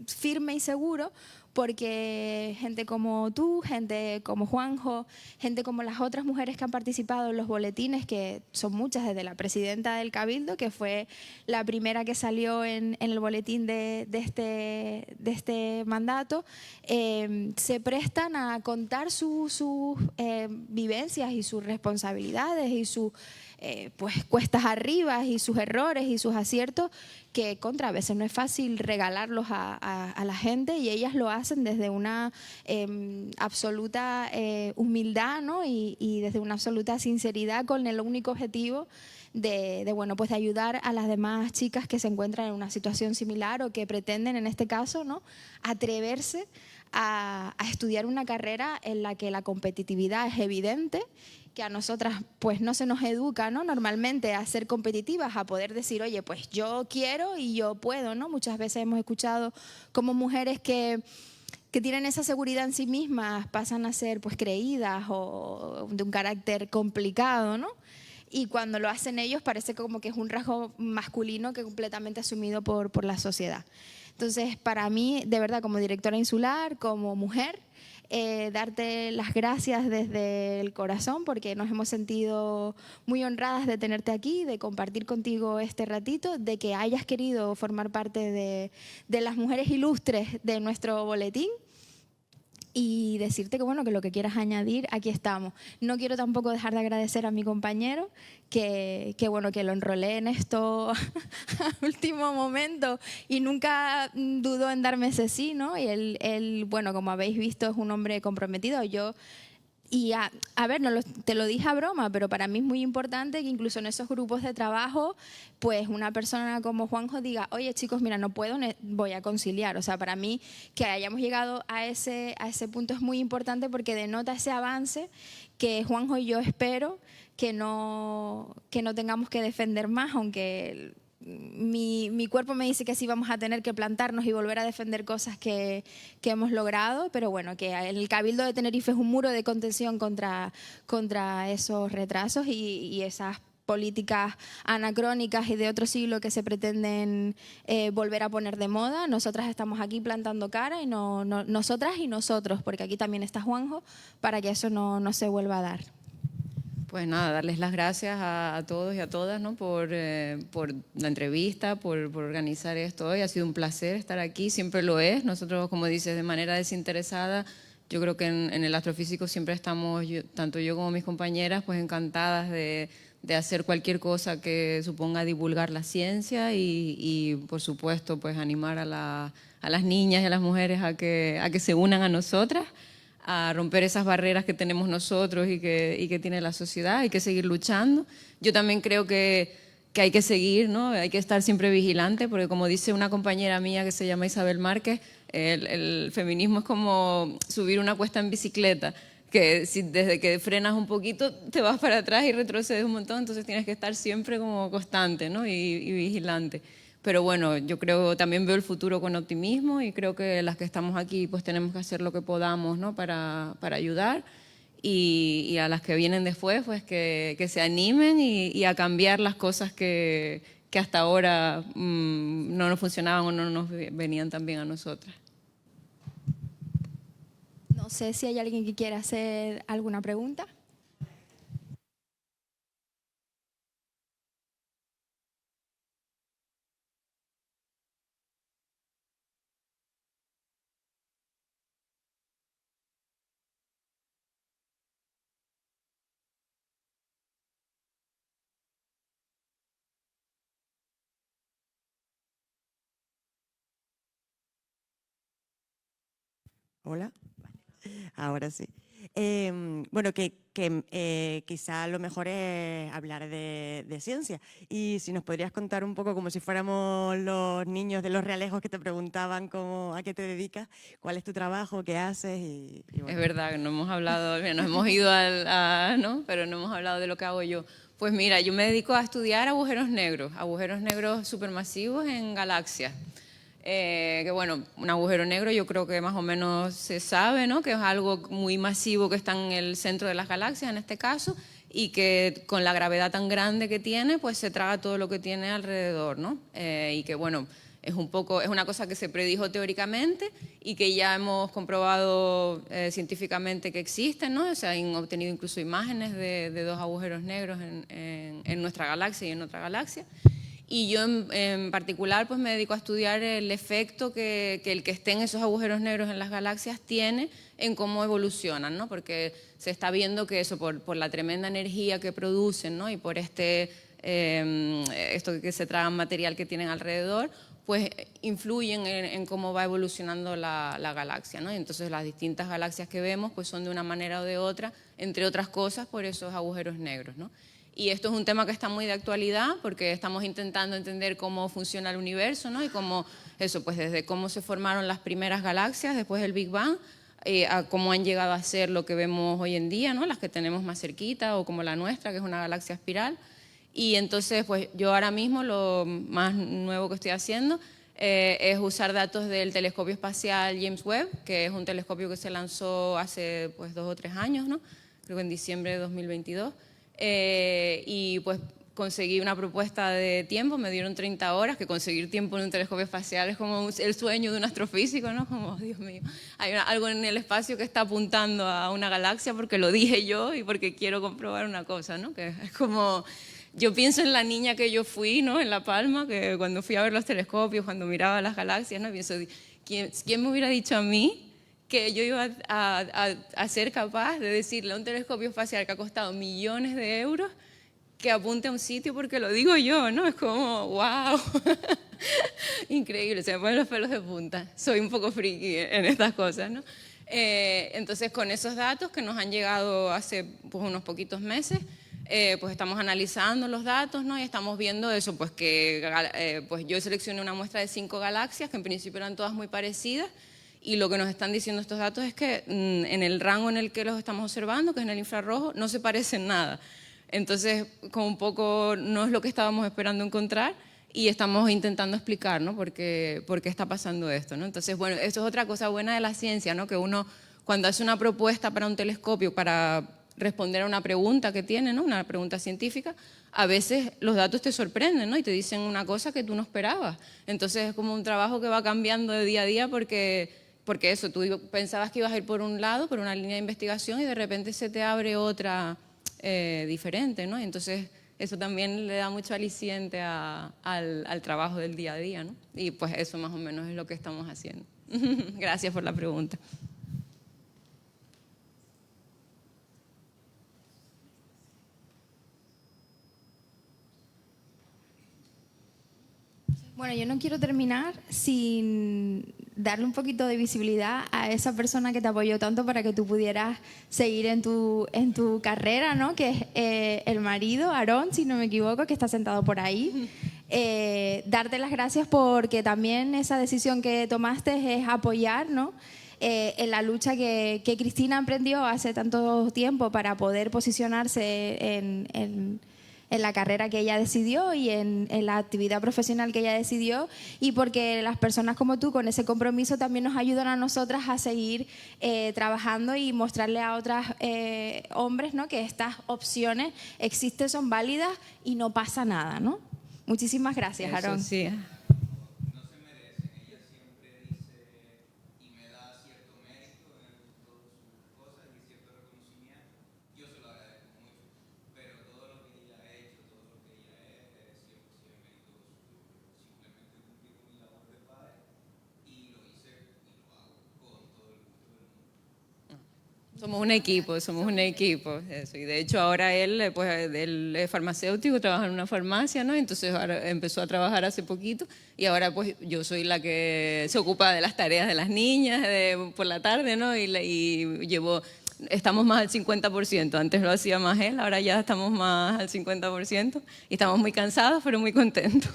firme y seguro, porque gente como tú, gente como Juanjo, gente como las otras mujeres que han participado en los boletines, que son muchas, desde la presidenta del Cabildo, que fue la primera que salió en el boletín de este mandato, se prestan a contar sus vivencias y sus responsabilidades y sus pues cuestas arriba y sus errores y sus aciertos, que a veces no es fácil regalarlos a la gente, y ellas lo hacen desde una absoluta humildad, ¿no? y desde una absoluta sinceridad, con el único objetivo bueno, pues de ayudar a las demás chicas que se encuentran en una situación similar o que pretenden, en este caso, ¿no? atreverse a estudiar una carrera en la que la competitividad es evidente que a nosotras pues no se nos educa, ¿no? Normalmente a ser competitivas, a poder decir, oye, pues yo quiero y yo puedo, ¿no? Muchas veces hemos escuchado como mujeres que tienen esa seguridad en sí mismas pasan a ser pues creídas o de un carácter complicado, ¿no? Y cuando lo hacen ellos parece como que es un rasgo masculino que completamente asumido por la sociedad. Entonces, para mí, de verdad, como directora insular, como mujer, darte las gracias desde el corazón porque nos hemos sentido muy honradas de tenerte aquí, de compartir contigo este ratito, de que hayas querido formar parte de las mujeres ilustres de nuestro boletín. Y decirte que bueno, que lo que quieras añadir, aquí estamos. No quiero tampoco dejar de agradecer a mi compañero que bueno, que lo enrolé en esto al último momento y nunca dudó en darme ese sí, ¿no? Y él, bueno, como habéis visto, es un hombre comprometido. Y a ver, te lo dije a broma, pero para mí es muy importante que incluso en esos grupos de trabajo, pues una persona como Juanjo diga, oye chicos, mira, no puedo, voy a conciliar. O sea, para mí que hayamos llegado a ese punto es muy importante porque denota ese avance que Juanjo y yo espero que no tengamos que defender más, aunque mi cuerpo me dice que sí vamos a tener que plantarnos y volver a defender cosas que hemos logrado, pero bueno, que el Cabildo de Tenerife es un muro de contención contra esos retrasos y esas políticas anacrónicas y de otro siglo que se pretenden volver a poner de moda. Nosotras estamos aquí plantando cara y nosotras y nosotros, porque aquí también está Juanjo, para que eso no se vuelva a dar. Pues nada, darles las gracias a todos y a todas, ¿no? por la entrevista, por organizar esto hoy. Ha sido un placer estar aquí, siempre lo es. Nosotros, como dices, de manera desinteresada, yo creo que en el astrofísico siempre estamos, tanto yo como mis compañeras, pues encantadas de hacer cualquier cosa que suponga divulgar la ciencia y por supuesto, pues animar a las niñas y a las mujeres a que se unan a nosotras, a romper esas barreras que tenemos nosotros y que tiene la sociedad. Hay que seguir luchando. Yo también creo que hay que seguir, ¿no? Hay que estar siempre vigilante, porque como dice una compañera mía que se llama Isabel Márquez, el feminismo es como subir una cuesta en bicicleta, que desde que frenas un poquito te vas para atrás y retrocedes un montón, entonces tienes que estar siempre como constante, ¿no? y vigilante. Pero bueno, yo creo, también veo el futuro con optimismo y creo que las que estamos aquí pues tenemos que hacer lo que podamos, ¿no? para ayudar y a las que vienen después pues que se animen y a cambiar las cosas que hasta ahora no nos funcionaban o no nos venían tan bien a nosotras. No sé si hay alguien que quiera hacer alguna pregunta. Hola, ahora sí. Bueno, quizá lo mejor es hablar de ciencia. Y si nos podrías contar un poco, como si fuéramos los niños de los realejos que te preguntaban a qué te dedicas, cuál es tu trabajo, qué haces. Bueno. Es verdad que no hemos hablado, nos hemos ido ¿no? Pero no hemos hablado de lo que hago yo. Pues mira, yo me dedico a estudiar agujeros negros supermasivos en galaxias. Que bueno, un agujero negro yo creo que más o menos se sabe, ¿no? Que es algo muy masivo que está en el centro de las galaxias en este caso y que con la gravedad tan grande que tiene pues se traga todo lo que tiene alrededor, ¿no? Y que bueno, es una cosa que se predijo teóricamente y que ya hemos comprobado científicamente que existen, ¿no? O sea, han obtenido incluso imágenes de dos agujeros negros en nuestra galaxia y en otra galaxia. Y yo en particular pues me dedico a estudiar el efecto que el que estén esos agujeros negros en las galaxias tiene en cómo evolucionan, ¿no? Porque se está viendo que eso, por la tremenda energía que producen, ¿no? Y por esto que se tragan material que tienen alrededor, pues influyen en cómo va evolucionando la galaxia, ¿no? Y entonces las distintas galaxias que vemos pues son de una manera o de otra, entre otras cosas, por esos agujeros negros, ¿no? Y esto es un tema que está muy de actualidad porque estamos intentando entender cómo funciona el universo, ¿no? Y cómo, eso, pues desde cómo se formaron las primeras galaxias después del Big Bang a cómo han llegado a ser lo que vemos hoy en día, ¿no? Las que tenemos más cerquita o como la nuestra, que es una galaxia espiral. Y entonces, pues yo ahora mismo lo más nuevo que estoy haciendo es usar datos del telescopio espacial James Webb, que es un telescopio que se lanzó hace pues 2 o 3 años, ¿no? Creo que en diciembre de 2022. Y pues conseguí una propuesta de tiempo, me dieron 30 horas, que conseguir tiempo en un telescopio espacial es como el sueño de un astrofísico, ¿no? Como, oh, Dios mío, hay algo en el espacio que está apuntando a una galaxia porque lo dije yo y porque quiero comprobar una cosa, ¿no? Que es como, yo pienso en la niña que yo fui, ¿no? En La Palma, que cuando fui a ver los telescopios, cuando miraba las galaxias, ¿no? Pienso, ¿quién me hubiera dicho a mí que yo iba a ser capaz de decirle a un telescopio espacial que ha costado millones de euros que apunte a un sitio porque lo digo yo, ¿no? Es como, wow, increíble, se me ponen los pelos de punta. Soy un poco friki en estas cosas, ¿no? Entonces, con esos datos que nos han llegado hace pues, unos poquitos meses, pues estamos analizando los datos, ¿no? Y estamos viendo eso, pues que pues yo seleccioné una muestra de 5 galaxias que en principio eran todas muy parecidas. Y lo que nos están diciendo estos datos es que en el rango en el que los estamos observando, que es en el infrarrojo, no se parecen nada. Entonces, como un poco no es lo que estábamos esperando encontrar y estamos intentando explicar, ¿no? por qué está pasando esto, ¿no? Entonces, bueno, esto es otra cosa buena de la ciencia, ¿no? Que uno, cuando hace una propuesta para un telescopio para responder a una pregunta que tiene, ¿no? Una pregunta científica, a veces los datos te sorprenden, ¿no? Y te dicen una cosa que tú no esperabas. Entonces, es como un trabajo que va cambiando de día a día porque eso, tú pensabas que ibas a ir por un lado, por una línea de investigación y de repente se te abre otra diferente, ¿no? Y entonces eso también le da mucho aliciente al trabajo del día a día, ¿no? Y pues eso más o menos es lo que estamos haciendo. Gracias por la pregunta. Bueno, yo no quiero terminar sin darle un poquito de visibilidad a esa persona que te apoyó tanto para que tú pudieras seguir en tu carrera, ¿no? Que es el marido, Aarón, si no me equivoco, que está sentado por ahí. Darte las gracias porque también esa decisión que tomaste es apoyar, ¿no? En la lucha que Cristina emprendió hace tanto tiempo para poder posicionarse en la carrera que ella decidió y en la actividad profesional que ella decidió, y porque las personas como tú con ese compromiso también nos ayudan a nosotras a seguir trabajando y mostrarle a otros hombres, ¿no? Que estas opciones existen, son válidas y no pasa nada, ¿no? Muchísimas gracias, Aarón. Eso sí. Somos un equipo, eso. Y de hecho ahora él, pues, él es farmacéutico, trabaja en una farmacia, ¿no? Entonces ahora empezó a trabajar hace poquito y ahora pues yo soy la que se ocupa de las tareas de las niñas por la tarde, ¿no? Estamos más al 50%, antes lo hacía más él, ahora ya estamos más al 50% y estamos muy cansados pero muy contentos.